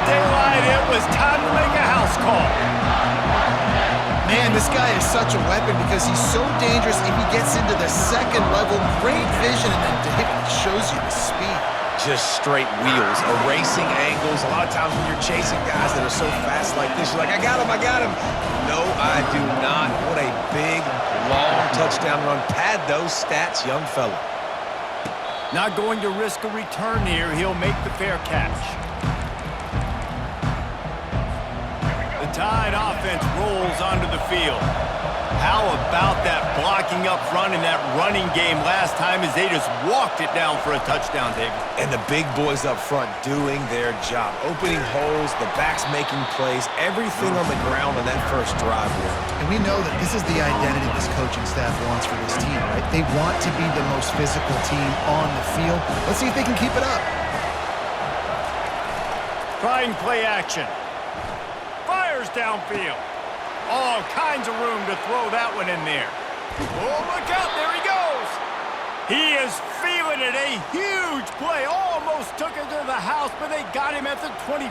daylight. It was time to make a house call. Man, this guy is such a weapon because he's so dangerous if he gets into the second level. Great vision, and then David shows you the speed. Just straight wheels, erasing angles. A lot of times when you're chasing guys that are so fast like this, you're like, I got him, I got him. No, I do not. What a big, long touchdown run. Pad those stats, young fella. Not going to risk a return here. He'll make the fair catch. The Tide offense rolls onto the field. How about that blocking up front in that running game last time as they just walked it down for a touchdown, David? And the big boys up front doing their job. Opening holes, the backs making plays, everything on the ground on that first drive worked. And we know that this is the identity this coaching staff wants for this team, right? They want to be the most physical team on the field. Let's see if they can keep it up. Trying play action. Fires downfield. All kinds of room to throw that one in there. Oh, look out. There he goes. He is feeling it. A huge play. Almost took it to the house, but they got him at the 24.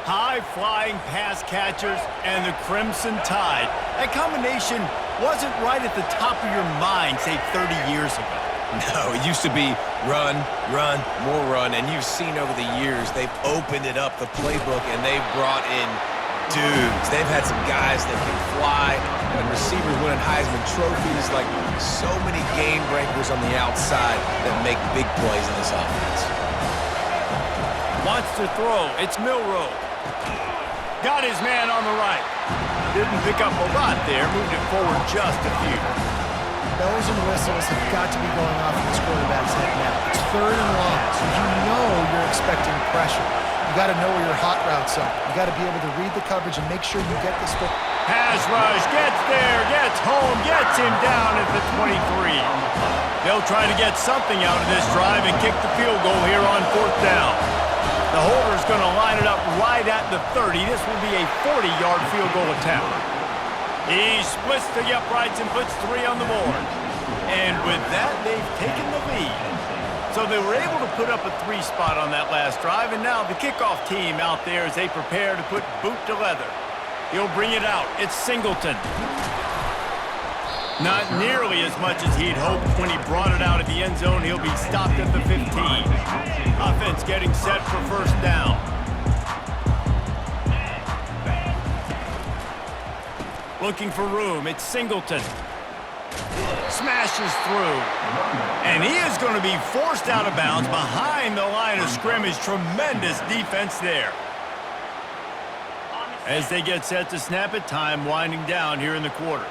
High-flying pass catchers and the Crimson Tide. That combination wasn't right at the top of your mind, say, 30 years ago. No, it used to be run, run, more run, and you've seen over the years they've opened it up, the playbook, and they've brought in dudes. They've had some guys that can fly and receivers winning Heisman trophies, like so many game breakers on the outside that make big plays in this offense. Wants to throw. It's Milroe. Got his man on the right. Didn't pick up a lot there. Moved it forward just a few. Bells and whistles have got to be going off in this quarterback's head now. It's 3rd and long, so you know you're expecting pressure. You got to know where your hot routes are. You got to be able to read the coverage and make sure you get this foot. Pass rush, gets there, gets home, gets him down at the 23. They'll try to get something out of this drive and kick the field goal here on 4th down. The holder's going to line it up right at the 30. This will be a 40-yard field goal attempt. He splits the uprights and puts 3 on the board. And with that, they've taken the lead. So they were able to put up a 3 spot on that last drive, and now the kickoff team out there as they prepare to put boot to leather. He'll bring it out. It's Singleton. Not nearly as much as he'd hoped when he brought it out of the end zone. He'll be stopped at the 15. Offense getting set for 1st down. Looking for room. It's Singleton. Smashes through. And he is going to be forced out of bounds behind the line of scrimmage. Tremendous defense there. As they get set to snap it, time winding down here in the quarter.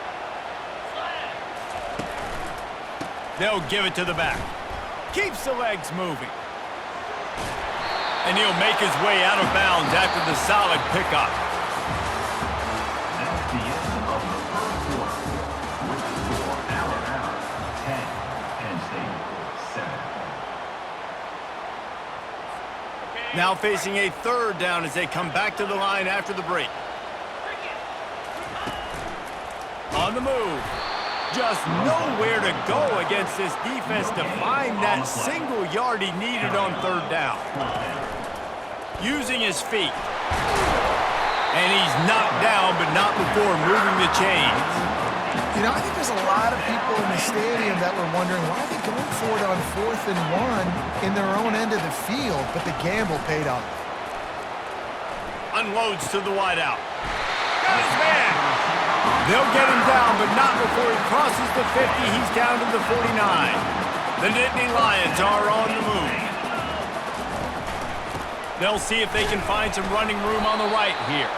They'll give it to the back. Keeps the legs moving. And he'll make his way out of bounds after the solid pickup. That's the end of the first quarter. With the score Alabama 10, Penn State 7. Now facing a 3rd down as they come back to the line after the break. On the move. Just nowhere to go against this defense to find that single yard he needed on 3rd down. Using his feet. And he's knocked down, but not before moving the chains. You know, I think there's a lot of people in the stadium that were wondering why are they going for it on 4th and 1 in their own end of the field, but the gamble paid off. Unloads to the wideout. Got his man. They'll get him down, but not before he crosses the 50. He's down to the 49. The Nittany Lions are on the move. They'll see if they can find some running room on the right here.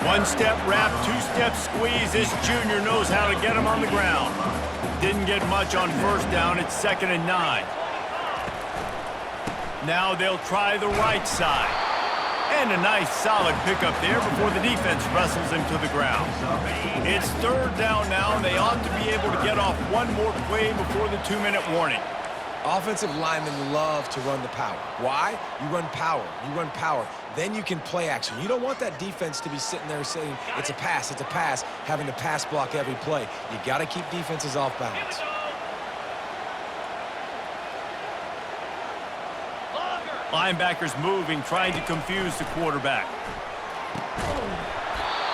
1-step wrap, 2-step squeeze. This junior knows how to get him on the ground. Didn't get much on 1st down. It's 2nd and 9. Now they'll try the right side. And a nice solid pickup there before the defense wrestles him to the ground. It's 3rd down now, and they ought to be able to get off one more play before the 2-minute warning. Offensive linemen love to run the power. Why? You run power. You run power. Then you can play action. You don't want that defense to be sitting there saying, it's a pass, having to pass block every play. You got to keep defenses off balance. Linebackers moving, trying to confuse the quarterback.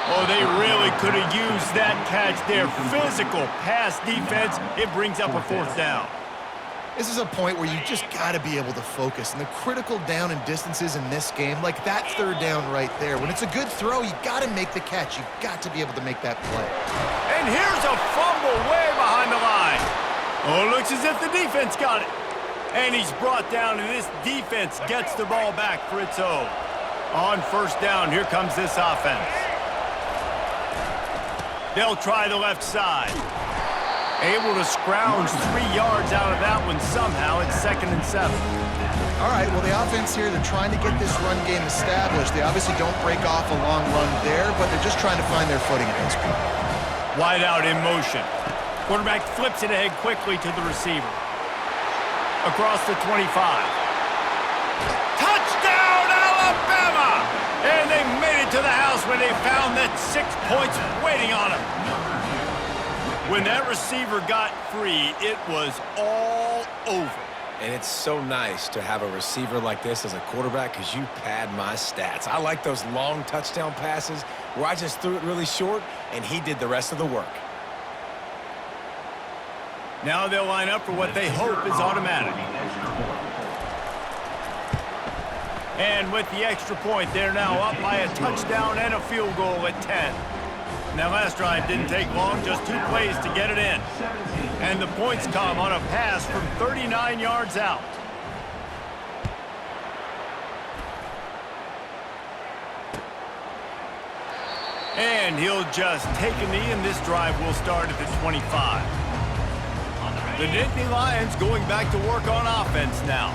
Oh, they really could have used that catch there. Physical pass defense. It brings up a 4th down. This is a point where you just got to be able to focus. And the critical down and distances in this game, like that 3rd down right there. When it's a good throw, you got to make the catch. You got to be able to make that play. And here's a fumble way behind the line. Oh, looks as if the defense got it. And he's brought down, and this defense gets the ball back for its own. On 1st down, here comes this offense. They'll try the left side. Able to scrounge 3 yards out of that one somehow. It's 2nd and 7. All right, well, the offense here, they're trying to get this run game established. They obviously don't break off a long run there, but they're just trying to find their footing at this point. Wide out in motion. Quarterback flips it ahead quickly to the receiver. Across the 25. Touchdown, Alabama! And they made it to the house when they found that 6 points waiting on them. When that receiver got free, it was all over. And it's so nice to have a receiver like this as a quarterback because you pad my stats. I like those long touchdown passes where I just threw it really short and he did the rest of the work. Now they'll line up for what they hope is automatic. And with the extra point, they're now up by a touchdown and a field goal at 10. Now, last drive didn't take long, just 2 plays to get it in. And the points come on a pass from 39 yards out. And he'll just take a knee, and this drive will start at the 25. The Nittany Lions going back to work on offense now.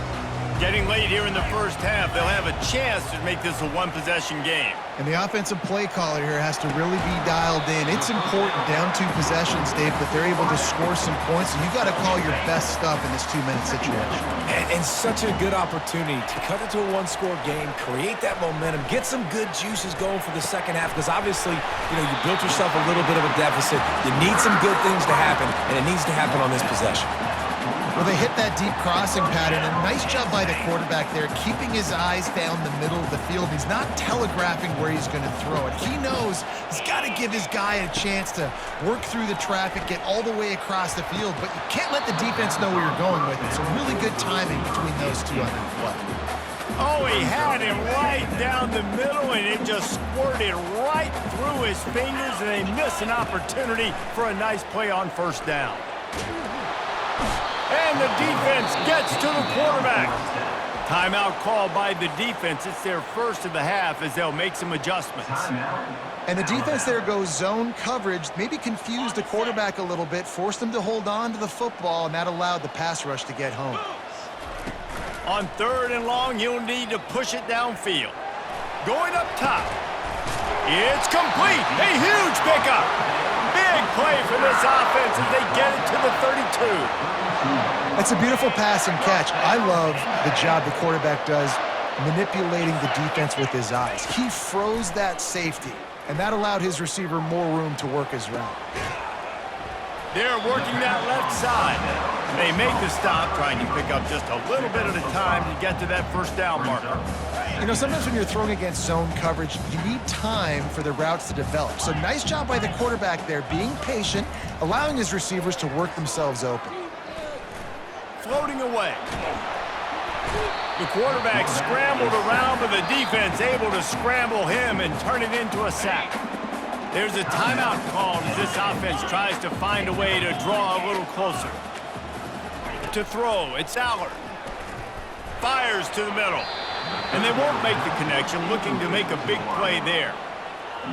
Getting late here in the 1st half, they'll have a chance to make this a 1-possession game. And the offensive play caller here has to really be dialed in. It's important down 2 possessions, Dave, that they're able to score some points, and you got to call your best stuff in this 2-minute situation. And such a good opportunity to cut it to a 1-score game, create that momentum, get some good juices going for the 2nd half, because obviously, you built yourself a little bit of a deficit. You need some good things to happen, and it needs to happen on this possession. Well, they hit that deep crossing pattern, and nice job by the quarterback there, keeping his eyes down the middle of the field. He's not telegraphing where he's going to throw it. He knows he's got to give his guy a chance to work through the traffic, get all the way across the field, but you can't let the defense know where you're going with it. So really good timing between those two on that play. Oh, he had it right down the middle, and it just squirted right through his fingers, and they miss an opportunity for a nice play on 1st down. And the defense gets to the quarterback. Timeout called by the defense. It's their 1st of the half as they'll make some adjustments. And the defense there goes zone coverage, maybe confused the quarterback a little bit, forced him to hold on to the football, and that allowed the pass rush to get home. On 3rd and long, you'll need to push it downfield. Going up top. It's complete. A huge pickup. Big play for this offense as they get it to the 32. That's a beautiful pass and catch. I love the job the quarterback does manipulating the defense with his eyes. He froze that safety, and that allowed his receiver more room to work his route. They're working that left side. They make the stop, trying to pick up just a little bit at a time to get to that 1st down marker. Sometimes when you're throwing against zone coverage, you need time for the routes to develop. So nice job by the quarterback there, being patient, allowing his receivers to work themselves open. Floating away. The quarterback scrambled around, but the defense able to scramble him and turn it into a sack. There's a timeout called as this offense tries to find a way to draw a little closer. To throw, it's Allard. Fires to the middle. And they won't make the connection, looking to make a big play there.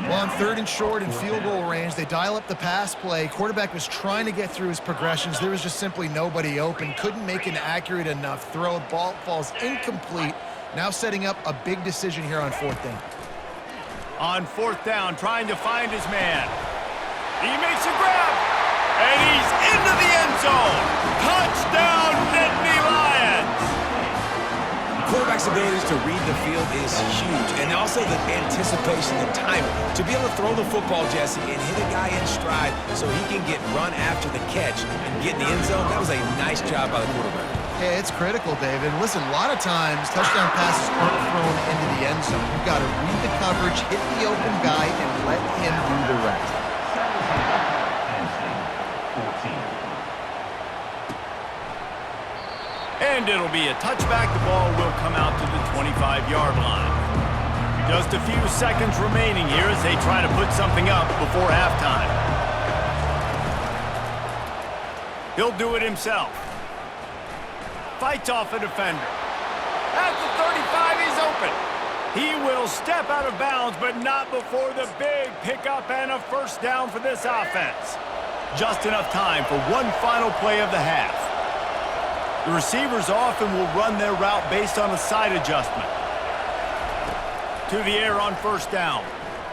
Well, on 3rd and short in field goal range, they dial up the pass play. Quarterback was trying to get through his progressions. There was just simply nobody open. Couldn't make an accurate enough throw. Ball falls incomplete. Now setting up a big decision here on 4th down. On 4th down, trying to find his man. He makes a grab, and he's into the end zone. Touchdown, Nittany Lions! Quarterback's abilities to read the field is huge, and also the anticipation, the timing. To be able to throw the football, Jesse, and hit a guy in stride so he can get run after the catch and get in the end zone, that was a nice job by the quarterback. Yeah, it's critical, David. Listen, a lot of times touchdown passes aren't thrown into the end zone. You've got to read the coverage, hit the open guy, and let him do the rest. 14. And it'll be a touchback. The ball will come out to the 25-yard line. Just a few seconds remaining here as they try to put something up before halftime. He'll do it himself. Fights off a defender. At the 35, he's open. He will step out of bounds, but not before the big pickup and a first down for this offense. Just enough time for one final play of the half. The receivers often will run their route based on a side adjustment. To the air on first down.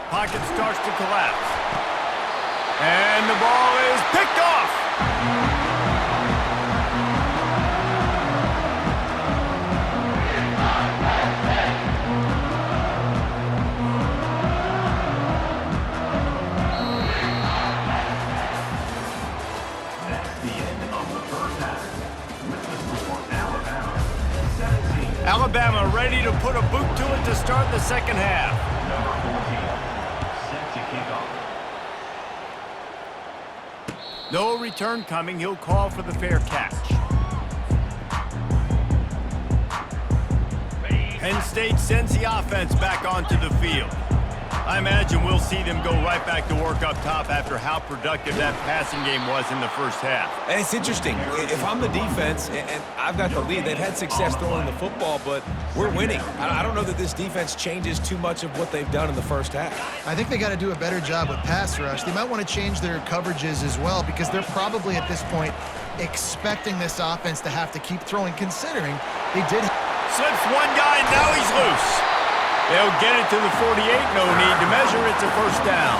Pocket starts to collapse. And the ball is picked off. Alabama ready to put a boot to it to start the second half. Number 14, set to kick off. No return coming. He'll call for the fair catch. Penn State sends the offense back onto the field. I imagine we'll see them go right back to work up top after how productive that passing game was in the first half. And it's interesting. If I'm the defense and I've got the lead, they've had success throwing the football, but we're winning. I don't know that this defense changes too much of what they've done in the first half. I think they got to do a better job with pass rush. They might want to change their coverages as well because they're probably at this point expecting this offense to have to keep throwing, considering they did. Slips one guy, now he's loose. They'll get it to the 48, no need to measure. It's a first down.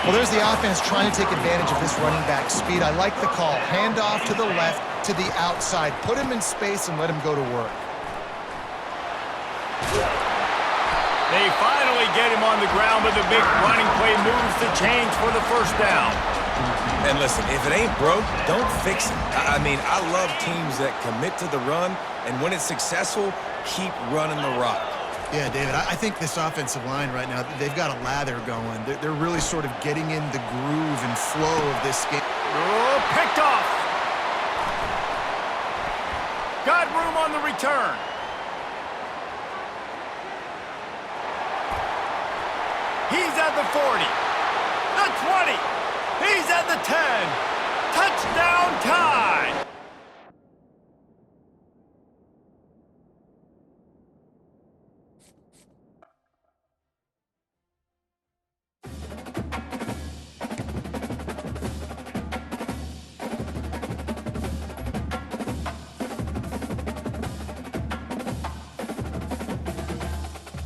Well, there's the offense trying to take advantage of this running back speed. I like the call. Hand off to the left, to the outside. Put him in space and let him go to work. They finally get him on the ground, but the big running play moves the chains for the first down. And listen, if it ain't broke, don't fix it. I mean, I love teams that commit to the run, and when it's successful, keep running the rock. Yeah, David, I think this offensive line right now, they've got a lather going. They're really sort of getting in the groove and flow of this game. Oh, picked off. Got room on the return. He's at the 40, the 20. He's at the 10. Touchdown tie.